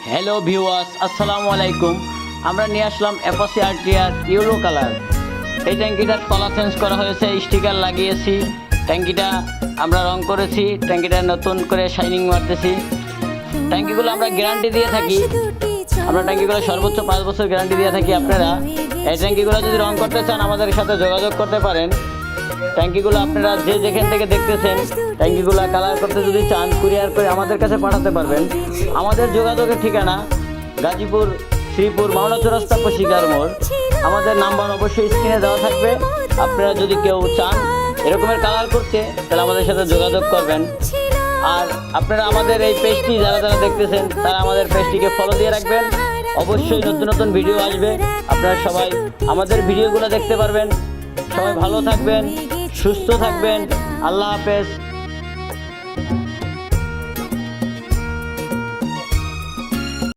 Hello viewers, আসসালামু আলাইকুম। আমরা নিয়ে আসলাম অ্যাপাচি আরটিআর ইয়েলো কালার। এই ট্যাঙ্কিটার তলা চেঞ্জ করা হয়েছে, স্টিকার লাগিয়েছি, ট্যাঙ্কিটা আমরা রং করেছি, ট্যাঙ্কিটা নতুন করে শাইনিং মারতেছি। ট্যাঙ্কিগুলো আমরা গ্যারান্টি দিয়ে থাকি, আমরা ট্যাঙ্কিগুলো সর্বোচ্চ 5 বছর গ্যারান্টি দিয়ে থাকি। আপনারা এই ট্যাঙ্কিগুলো যদি রং করতে চান আমাদের সাথে যোগাযোগ করতে পারেন। ট্যাঙ্কিগুলো আপনারা যে যেখান থেকে দেখতেছেন, ট্যাঙ্কিগুলো কালার করতে যদি চান কুরিয়ার করে আমাদের কাছে পাঠাতে পারবেন। আমাদের যোগাযোগের ঠিকানা গাজীপুর শ্রীপুর মাওনা চৌরাস্তা পশিকার মোড়। আমাদের নাম্বার অবশ্যই স্ক্রিনে দেওয়া থাকবে। আপনারা যদি কেউ চান এরকমের কালার করতে তাহলে আমাদের সাথে যোগাযোগ করবেন। আর আপনারা আমাদের এই পেজটি যারা যারা দেখতেছেন তারা আমাদের পেজটিকে ফলো দিয়ে রাখবেন। অবশ্যই নতুন নতুন ভিডিও আসবে, আপনারা সবাই আমাদের ভিডিওগুলো দেখতে পারবেন। সবাই ভালো থাকবেন, সুস্থ থাকবেন। আল্লাহ হাফেজ।